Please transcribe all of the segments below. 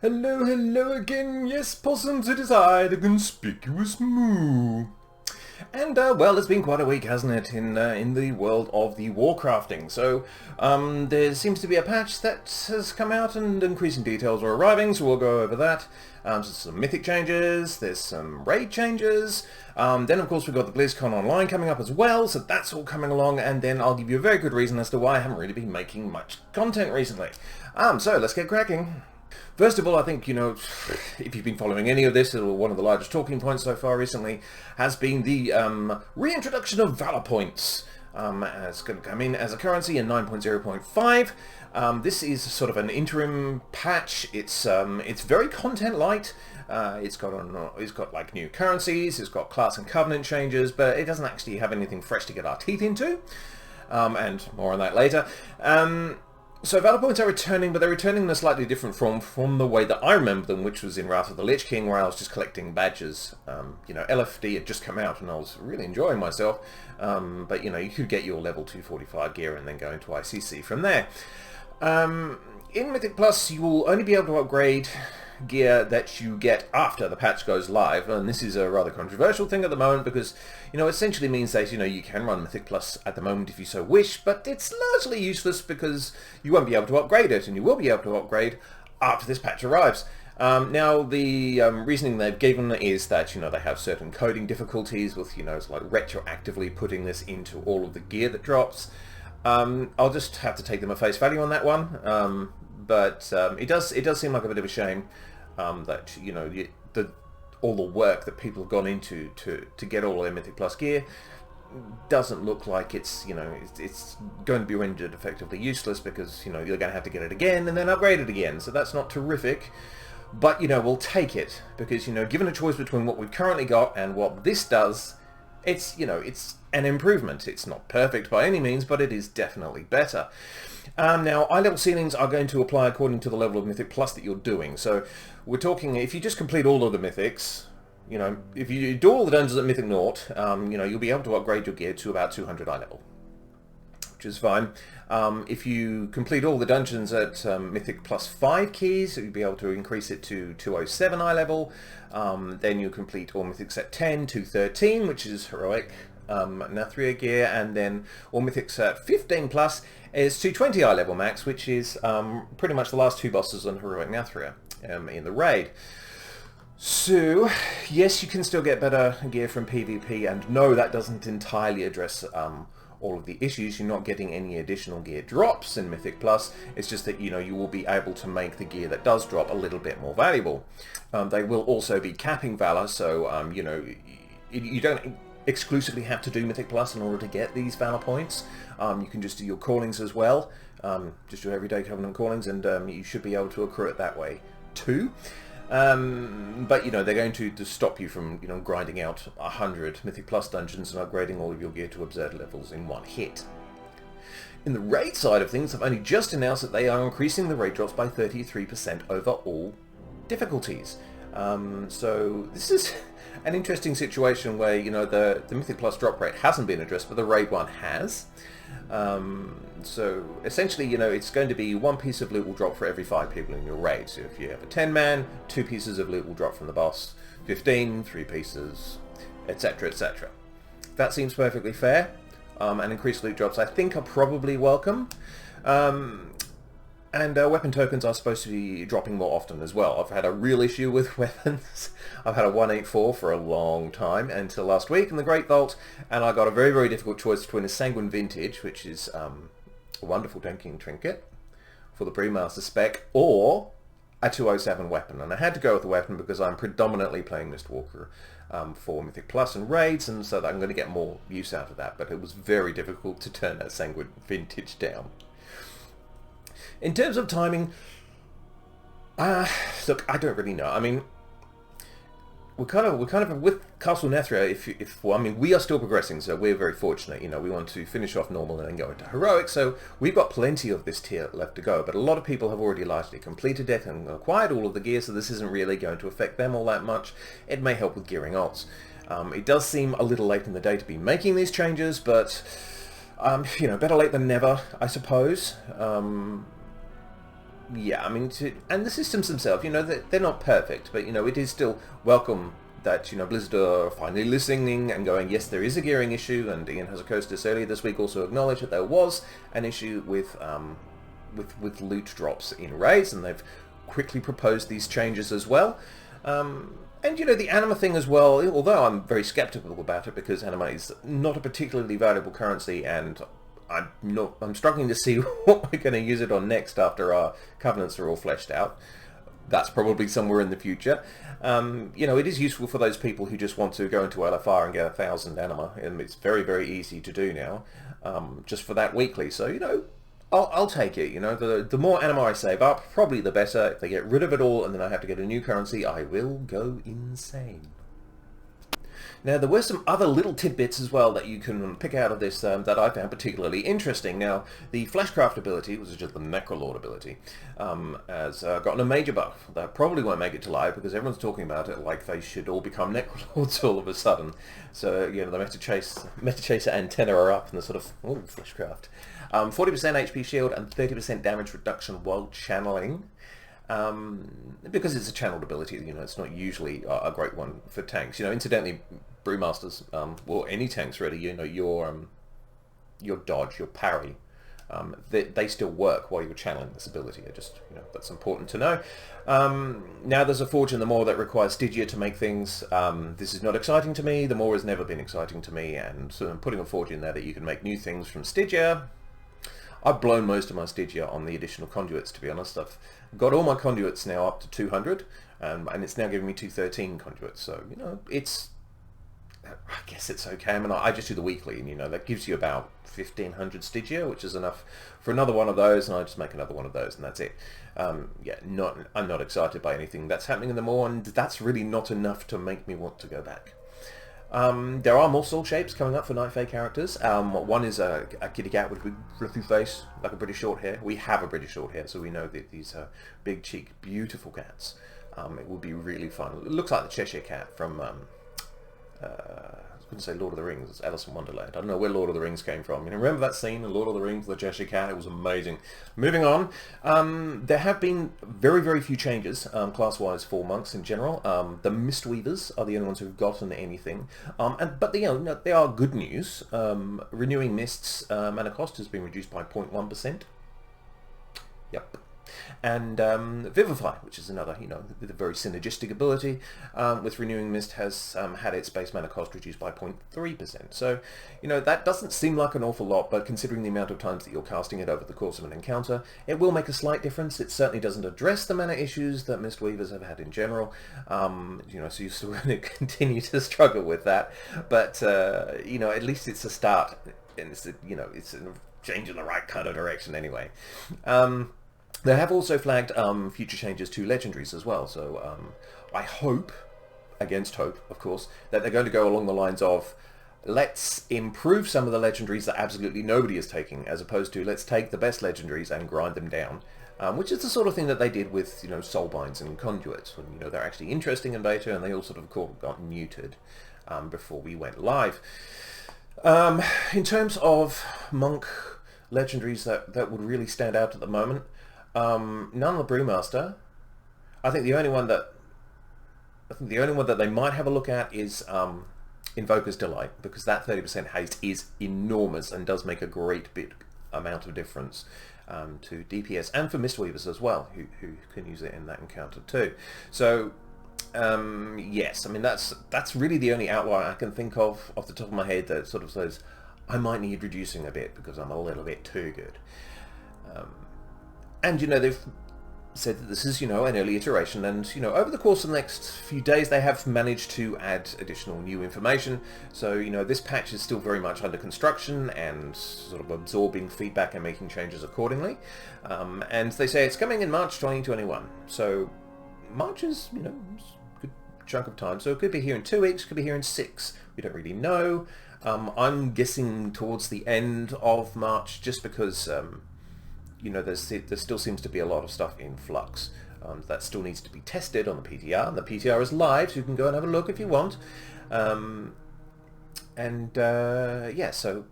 Hello, hello again. Yes, possums, it is I, the conspicuous moo. And, well, it's been quite a week, hasn't it, in the world of the warcrafting. So, there seems to be a patch that has come out and increasing details are arriving, so we'll go over that. So some mythic changes, there's some raid changes, then of course we've got the Blizzcon Online coming up as well, so that's all coming along, and then I'll give you a very good reason as to why I haven't really been making much content recently. So let's get cracking. First of all, I think, if you've been following any of this, one of the largest talking points so far recently has been the reintroduction of Valor Points. It's going to come in as a currency in 9.0.5. This is sort of an interim patch. It's very content light. It's got like new currencies. It's got class and covenant changes, but it doesn't actually have anything fresh to get our teeth into. And more on that later. So Valor Points are returning, but they're returning in a slightly different form from the way that I remember them, which was in Wrath of the Lich King, where I was just collecting badges. LFD had just come out, and I was really enjoying myself. But, you could get your level 245 gear and then go into ICC from there. In Mythic Plus, you will only be able to upgrade gear that you get after the patch goes live, and this is a rather controversial thing at the moment because essentially means that you can run Mythic Plus at the moment if you so wish, but it's largely useless because you won't be able to upgrade it, and you will be able to upgrade after this patch arrives. Now the reasoning they've given is that they have certain coding difficulties with it's like retroactively putting this into all of the gear that drops. I'll just have to take them at face value on that one. But it does seem like a bit of a shame that all the work that people have gone into to get all their Mythic Plus gear doesn't look like it's going to be rendered effectively useless because you're going to have to get it again and then upgrade it again. So that's not terrific. But we'll take it because given a choice between what we've currently got and what this does, it's an improvement. It's not perfect by any means, but it is definitely better. Now, eye level ceilings are going to apply according to the level of Mythic Plus that you're doing. So we're talking, if you just complete all of the Mythics, if you do all the dungeons at Mythic Naught, you'll be able to upgrade your gear to about 200 eye level, which is fine. If you complete all the dungeons at Mythic Plus 5 keys, you'll be able to increase it to 207 eye level. Then you'll complete all Mythics at 10 to 13, which is heroic Nathria gear, and then all Mythics at 15 plus is 220 eye level max, which is pretty much the last two bosses on heroic Nathria in the raid. So yes, you can still get better gear from PvP, and no, that doesn't entirely address all of the issues. You're not getting any additional gear drops in Mythic Plus. It's just that you will be able to make the gear that does drop a little bit more valuable. They will also be capping Valor, so you don't exclusively have to do Mythic Plus in order to get these Valor points. You can just do your callings as well, just your everyday Covenant callings, and you should be able to accrue it that way too. But they're going to stop you from grinding out 100 Mythic Plus dungeons and upgrading all of your gear to absurd levels in one hit. In the raid side of things, I've only just announced that they are increasing the raid drops by 33% over all difficulties. So this is an interesting situation where the Mythic Plus drop rate hasn't been addressed, but the raid one has. So essentially, it's going to be one piece of loot will drop for every 5 people in your raid. So if you have a 10-man, 2 pieces of loot will drop from the boss, 15, 3 pieces, etc., etc. That seems perfectly fair. And increased loot drops, I think, are probably welcome. And weapon tokens are supposed to be dropping more often as well. I've had a real issue with weapons. I've had a 184 for a long time until last week in the Great Vault, and I got a very, very difficult choice between a Sanguine Vintage, which is a wonderful tanking trinket for the Brewmaster spec, or a 207 weapon. And I had to go with the weapon because I'm predominantly playing Mistwalker for Mythic Plus and raids, and so that I'm going to get more use out of that. But it was very difficult to turn that Sanguine Vintage down. In terms of timing, look, I don't really know. I mean, we're kind of with Castle Nathria. We are still progressing, so we're very fortunate. We want to finish off normal and then go into heroic. So we've got plenty of this tier left to go. But a lot of people have already largely completed it and acquired all of the gear, so this isn't really going to affect them all that much. It may help with gearing alts. It does seem a little late in the day to be making these changes, but better late than never, I suppose. yeah, I mean, and the systems themselves, you know, they're not perfect, but, you know, it is still welcome that, you know, Blizzard are finally listening and going, yes, there is a gearing issue, and Ian Hazacostas earlier this week also acknowledged that there was an issue with loot drops in raids, and they've quickly proposed these changes as well. And, you know, the anima thing as well, although I'm very skeptical about it because anima is not a particularly valuable currency, and I'm struggling to see what we're going to use it on next after our covenants are all fleshed out. That's probably somewhere in the future. You know, it is useful for those people who just want to go into LFR and get 1,000 anima, and it's very, very easy to do now, just for that weekly. So, you know, I'll take it. You know, the more anima I save up, probably the better. If they get rid of it all and then I have to get a new currency, I will go insane. Now, there were some other little tidbits as well that you can pick out of this that I found particularly interesting. Now, the Fleshcraft ability, which is just the Necrolord ability, has gotten a major buff. That probably won't make it to live because everyone's talking about it like they should all become Necrolords all of a sudden. So, you know, the Metachaser antenna are up and the sort of, oh, Fleshcraft. 40% HP shield and 30% damage reduction while channeling. Because it's a channeled ability, you know, it's not usually a great one for tanks. You know, incidentally, Brewmasters, or any tanks really, you know, your dodge, your parry, they still work while you're channeling this ability. I just, you know, that's important to know. Now there's a Forge in the Maw that requires stygia to make things. This is not exciting to me. The Maw has never been exciting to me, and so I'm putting a Forge in there that you can make new things from stygia. I've blown most of my stygia on the additional conduits, to be honest. I've got all my conduits now up to 200, and it's now giving me 213 conduits. So, you know, I guess it's okay. I mean, I just do the weekly, and, you know, that gives you about 1,500 stygia, which is enough for another one of those, and I just make another one of those, and that's it. Yeah, I'm not excited by anything that's happening in the Maw, and that's really not enough to make me want to go back. There are more Soulshapes coming up for Night Fae characters. One is a kitty cat with a big fluffy face, like a British short hair. We have a British short hair, so we know that these are big cheek, beautiful cats. It will be really fun. It looks like the Cheshire Cat from, I was going to say Lord of the Rings. It's Alice in Wonderland. I don't know where Lord of the Rings came from. You know, remember that scene in Lord of the Rings, the Cheshire Cat? It was amazing. Moving on, there have been very, very few changes, class-wise, for monks in general. The Mistweavers are the only ones who've gotten anything. But you know, they are good news. Renewing Mist's mana cost has been reduced by 0.1%. Yep. And Vivify, which is another, you know, with a very synergistic ability, with Renewing Mist has had its base mana cost reduced by 0.3%. So, you know, that doesn't seem like an awful lot, but considering the amount of times that you're casting it over the course of an encounter, it will make a slight difference. It certainly doesn't address the mana issues that Mistweavers have had in general, you know, so you're still going to continue to struggle with that. But, you know, at least it's a start, and it's, you know, it's a change in the right kind of direction anyway. They have also flagged future changes to legendaries as well, so I hope, against hope of course, that they're going to go along the lines of let's improve some of the legendaries that absolutely nobody is taking, as opposed to let's take the best legendaries and grind them down, which is the sort of thing that they did with, you know, soulbinds and conduits, when, you know, they're actually interesting in beta and they all sort of got neutered before we went live. In terms of monk legendaries that would really stand out at the moment, none of the Brewmaster. I think the only one that they might have a look at is Invoker's Delight, because that 30% haste is enormous and does make a great bit amount of difference to DPS and for Mistweavers as well, who can use it in that encounter too. So yes, I mean that's really the only outlier I can think of off the top of my head that sort of says I might need reducing a bit because I'm a little bit too good. And, you know, they've said that this is, you know, an early iteration, and, you know, over the course of the next few days they have managed to add additional new information. So, you know, this patch is still very much under construction and sort of absorbing feedback and making changes accordingly. And they say it's coming in March 2021. So March is, you know, a good chunk of time. So it could be here in 2 weeks, could be here in 6. We don't really know. I'm guessing towards the end of March, just because you know, there still seems to be a lot of stuff in flux that still needs to be tested on the PTR. And the PTR is live, so you can go and have a look if you want. Yeah, so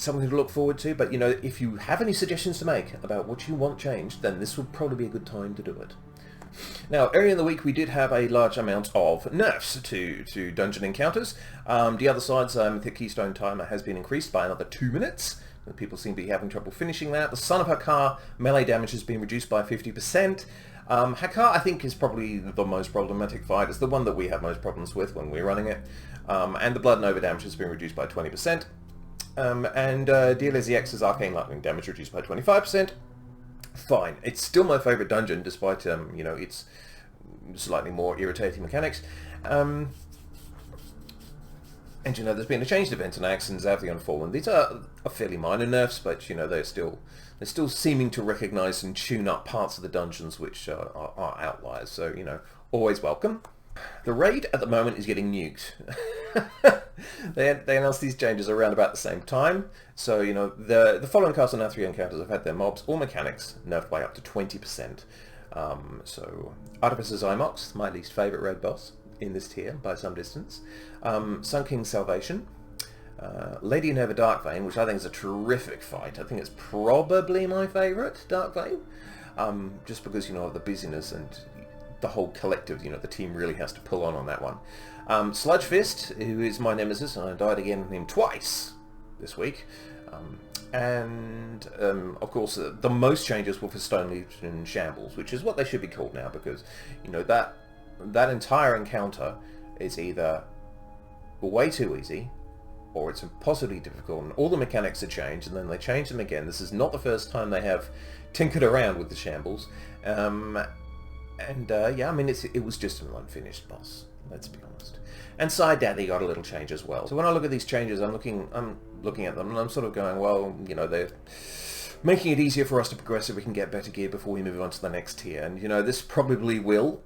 something to look forward to. But, you know, if you have any suggestions to make about what you want changed, then this would probably be a good time to do it. Now, earlier in the week we did have a large amount of nerfs to dungeon encounters. The other side's Mythic Keystone timer has been increased by another 2 minutes. People seem to be having trouble finishing that. The Son of Hakar melee damage has been reduced by 50%. Hakar, I think, is probably the most problematic fight. It's the one that we have most problems with when we're running it. And the Blood Nova damage has been reduced by 20%. And DLZX's Arcane Lightning damage reduced by 25%. Fine. It's still my favourite dungeon, despite, you know, its slightly more irritating mechanics. And, you know, there's been a change to Ventanax and Zav the Unfallen. These are fairly minor nerfs, but, you know, they're still seeming to recognise and tune up parts of the dungeons which are outliers. So, you know, always welcome. The raid at the moment is getting nuked. They announced these changes around about the same time. So, you know, the following Castle Nathria encounters have had their mobs or mechanics nerfed by up to 20%. So, Artificer's Imox, my least favourite raid boss in this tier by some distance. Sun King's Salvation. Lady Neva Darkvein, which I think is a terrific fight. I think it's probably my favourite Darkvein. Just because, you know, of the busyness and the whole collective, you know, the team really has to pull on that one. Sludge Fist, who is my nemesis, and I died again with him twice this week. Of course, the most changes were for Stone Legion Shambles, which is what they should be called now, because, you know, that entire encounter is either way too easy, or it's impossibly difficult, and all the mechanics are changed, and then they change them again. This is not the first time they have tinkered around with the Shambles. Yeah, I mean, it was just an unfinished boss, let's be honest. And Side Daddy got a little change as well. So when I look at these changes, I'm looking at them, and I'm sort of going, well, you know, they're making it easier for us to progress so we can get better gear before we move on to the next tier. And, you know, this probably will,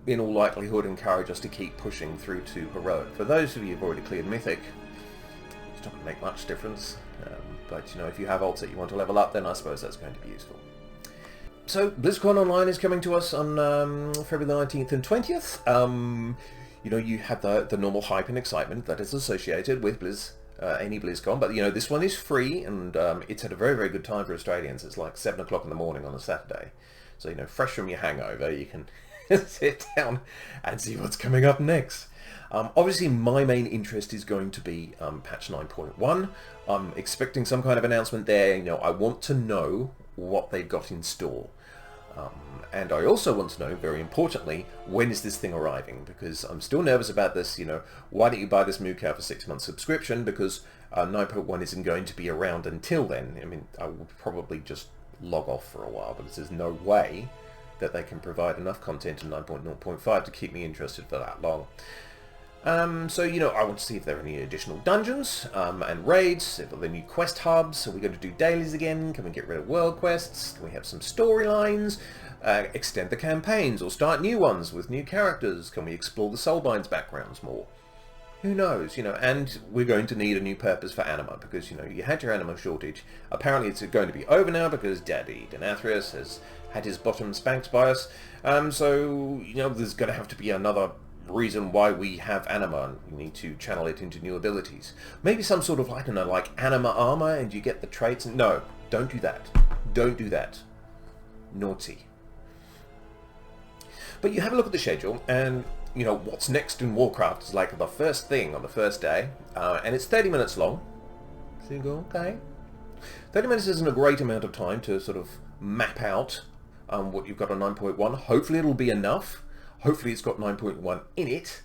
in all likelihood, encourage us to keep pushing through to Heroic. For those of you who've already cleared Mythic, it's not going to make much difference. But, you know, if you have ults that you want to level up, then I suppose that's going to be useful. So, Blizzcon Online is coming to us on February the 19th and 20th. You know, you have the normal hype and excitement that is associated with any BlizzCon, but, you know, this one is free, and it's at a very, very good time for Australians. It's like 7 o'clock in the morning on a Saturday. So, you know, fresh from your hangover, you can sit down and see what's coming up next. Obviously, my main interest is going to be patch 9.1. I'm expecting some kind of announcement there. You know, I want to know what they've got in store. And I also want to know, very importantly, when is this thing arriving? Because I'm still nervous about this. You know, why don't you buy this moo cow for 6 months subscription? Because 9.1 isn't going to be around until then. I mean, I will probably just log off for a while, because there's no way that they can provide enough content in 9.0.5 to keep me interested for that long. So, you know, I want to see if there are any additional dungeons and raids, if there are new quest hubs. Are we going to do dailies again? Can we get rid of world quests? Can we have some storylines? Extend the campaigns or start new ones with new characters? Can we explore the Soulbinds backgrounds more? Who knows, you know, and we're going to need a new purpose for anima, because, you know, you had your anima shortage. Apparently it's going to be over now because Daddy Denathrius has had his bottom spanked by us. So, you know, there's going to have to be another reason why we have anima, and we need to channel it into new abilities. Maybe some sort of, I don't know, like anima armor, and you get the traits. No, don't do that. Don't do that. Naughty. But you have a look at the schedule, and, you know, what's next in Warcraft is like the first thing on the first day, and it's 30 minutes long. So you go, okay. 30 minutes isn't a great amount of time to sort of map out what you've got on 9.1. Hopefully it'll be enough. Hopefully it's got 9.1 in it,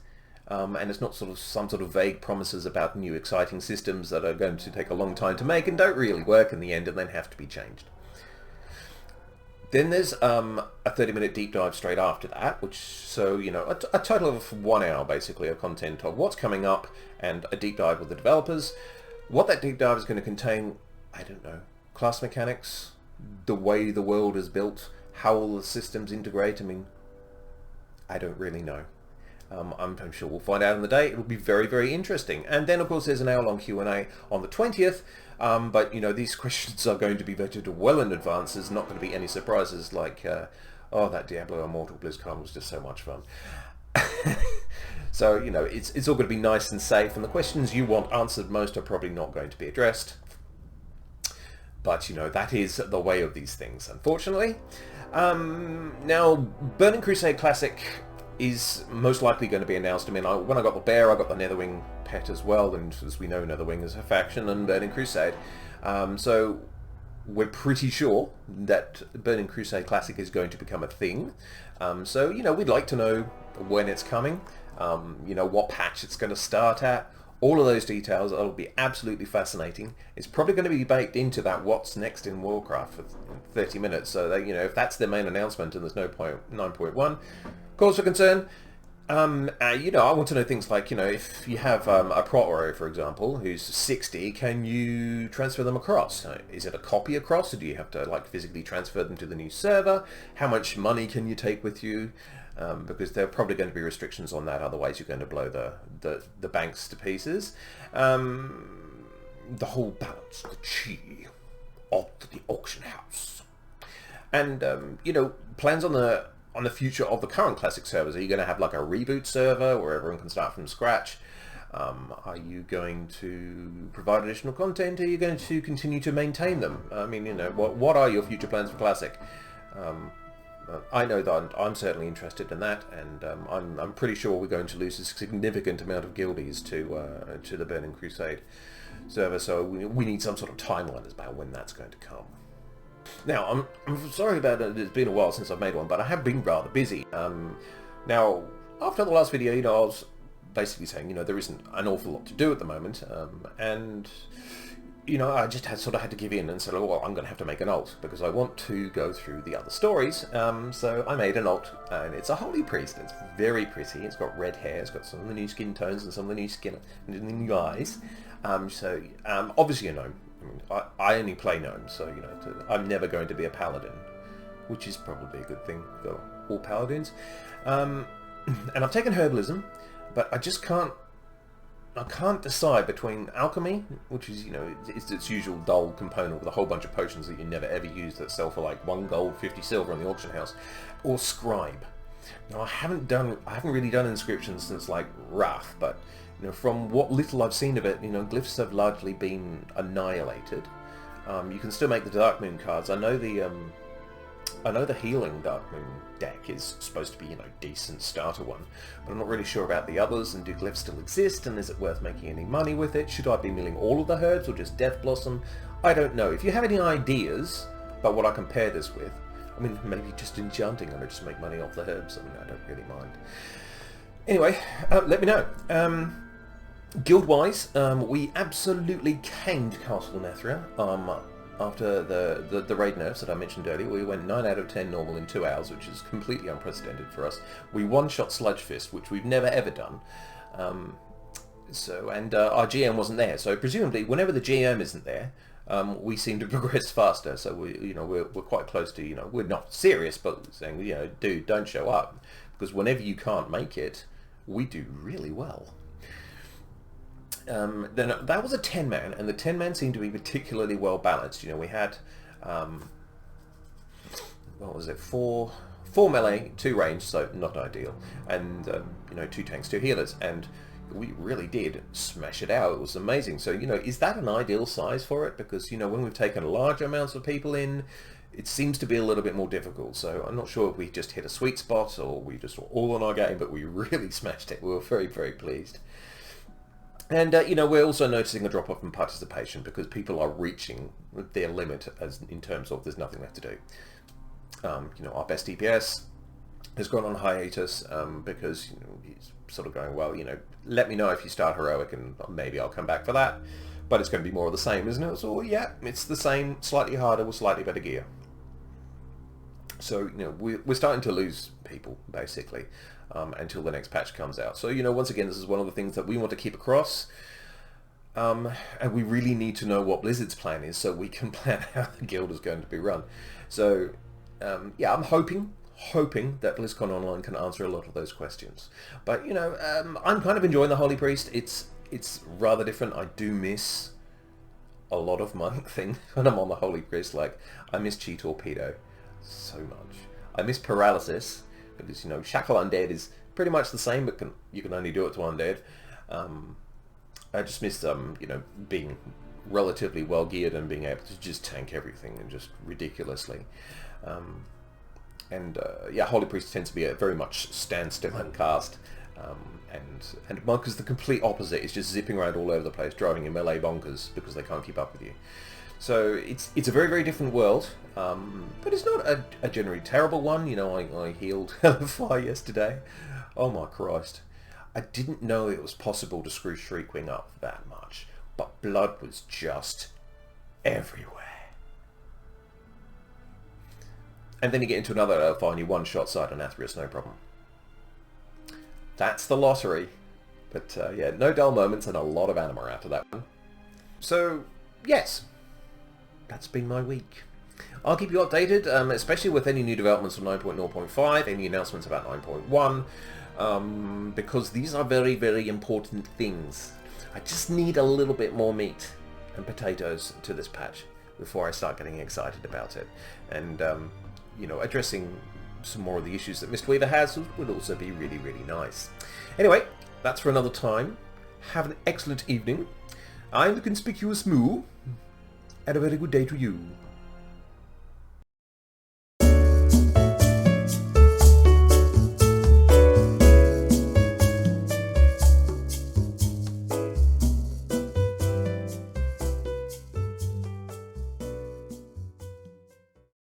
and it's not sort of some sort of vague promises about new exciting systems that are going to take a long time to make and don't really work in the end and then have to be changed. Then there's a 30-minute deep dive straight after that, which, so, you know, a total of 1 hour, basically, of content of what's coming up and a deep dive with the developers. What that deep dive is going to contain, I don't know, class mechanics, the way the world is built, how all the systems integrate. I mean, I don't really know. I'm sure we'll find out on the day. It'll be very, very interesting. And then, of course, there's an hour-long Q&A on the 20th. But, you know, these questions are going to be vetted well in advance. There's not going to be any surprises like, oh, that Diablo Immortal BlizzCon was just so much fun. So, you know, it's all going to be nice and safe. And the questions you want answered most are probably not going to be addressed. But, you know, that is the way of these things, unfortunately. Now, Burning Crusade Classic is most likely going to be announced. I mean, when I got the bear, I got the Netherwing pet as well, and as we know, Netherwing is a faction and Burning Crusade. So we're pretty sure that Burning Crusade Classic is going to become a thing. So, you know, we'd like to know when it's coming, you know, what patch it's going to start at. All of those details. It'll be absolutely fascinating. It's probably going to be baked into that what's next in Warcraft for 30 minutes. So that, you know, if that's their main announcement and there's no 9.1 cause for concern, you know, I want to know things like, you know, if you have a Protoro, for example, who's 60, can you transfer them across? Is it a copy across, or do you have to like physically transfer them to the new server? How much money can you take with you? Because there are probably going to be restrictions on that, otherwise you're going to blow the banks to pieces. The whole balance, the chi of the auction house. And, you know, plans on the future of the current classic servers. Are you going to have like a reboot server where everyone can start from scratch? Are you going to provide additional content? Are you going to continue to maintain them? I mean, you know, what are your future plans for classic? I know that I'm certainly interested in that, and I'm pretty sure we're going to lose a significant amount of guildies to the Burning Crusade server, so we need some sort of timeline about when that's going to come. Now, I'm sorry about it, it's been a while since I've made one, but I have been rather busy. Now, after the last video, you know, I was basically saying, you know, there isn't an awful lot to do at the moment, and you know, I just had to give in and said, oh, well, I'm going to have to make an alt because I want to go through the other stories. So I made an alt, and it's a holy priest. It's very pretty. It's got red hair. It's got some of the new skin tones and some of the new skin and the new eyes. Obviously a gnome. I mean, I only play gnomes, so you know, I'm never going to be a paladin, which is probably a good thing for all paladins. And I've taken herbalism, but I just can't. I can't decide between alchemy, which is, you know, it's its usual dull component with a whole bunch of potions that you never ever use that sell for like 1 gold, 50 silver in the auction house, or scribe. Now, I haven't really done inscriptions since like Wrath, but you know, from what little I've seen of it, you know, glyphs have largely been annihilated. You can still make the Dark Moon cards. I know the healing Dark Moon deck is supposed to be, you know, decent starter one, but I'm not really sure about the others, and do glyphs still exist, and is it worth making any money with it? Should I be milling all of the herbs or just Death Blossom? I don't know. If you have any ideas about what I compare this with, I mean, maybe just enchanting and I just make money off the herbs. I mean, I don't really mind. Anyway, let me know. Guild-wise, we absolutely caned Castle Nethria. After the raid nerfs that I mentioned earlier, we went 9 out of 10 normal in 2 hours, which is completely unprecedented for us. We one-shot Sludge Fist, which we've never ever done. Our GM wasn't there, so presumably whenever the GM isn't there, we seem to progress faster. So we're quite close to, you know, we're not serious, but saying, you know, dude, don't show up, because whenever you can't make it, we do really well. Then that was a 10-man, and the 10-man seemed to be particularly well balanced. You know, we had, what was it, 4 melee, 2 range, so not ideal, and, you know, 2 tanks, 2 healers, and we really did smash it out. It was amazing. So, you know, is that an ideal size for it? Because, you know, when we've taken large amounts of people in, it seems to be a little bit more difficult. So I'm not sure if we just hit a sweet spot or we just were all on our game, but we really smashed it. We were very, very pleased. And, you know, we're also noticing a drop-off in participation because people are reaching their limit as in terms of there's nothing left to do. You know, our best DPS has gone on hiatus because, you know, he's sort of going, well, you know, let me know if you start heroic and maybe I'll come back for that. But it's going to be more of the same, isn't it? So, yeah, it's the same, slightly harder with slightly better gear. So, you know, we're starting to lose people, basically. Until the next patch comes out. So, you know, once again, this is one of the things that we want to keep across. And we really need to know what Blizzard's plan is so we can plan how the guild is going to be run. So, yeah, I'm hoping that BlizzCon Online can answer a lot of those questions. But, you know, I'm kind of enjoying the Holy Priest. It's rather different. I do miss a lot of my thing when I'm on the Holy Priest. Like, I miss Chi Torpedo so much. I miss Paralysis. Because, you know, Shackle Undead is pretty much the same, but you can only do it to Undead. I just miss, you know, being relatively well geared and being able to just tank everything and just ridiculously. Yeah, Holy Priest tends to be a very much stand still and cast. And Monk is the complete opposite. It's just zipping around all over the place, driving your melee bonkers because they can't keep up with you. So it's a very, very different world, but it's not a generally terrible one. You know, I healed Hellfire yesterday. Oh my Christ. I didn't know it was possible to screw Shriekwing up that much, but blood was just everywhere. And then you get into another fight and you one-shot side on Athreus, no problem. That's the lottery. But yeah, no dull moments and a lot of anima after that one. So, yes. That's been my week. I'll keep you updated, especially with any new developments on 9.0.5, any announcements about 9.1, because these are very, very important things. I just need a little bit more meat and potatoes to this patch before I start getting excited about it. And, you know, addressing some more of the issues that Mistweaver has would also be really, really nice. Anyway, that's for another time. Have an excellent evening. I'm the Conspicuous Moo. And a very good day to you.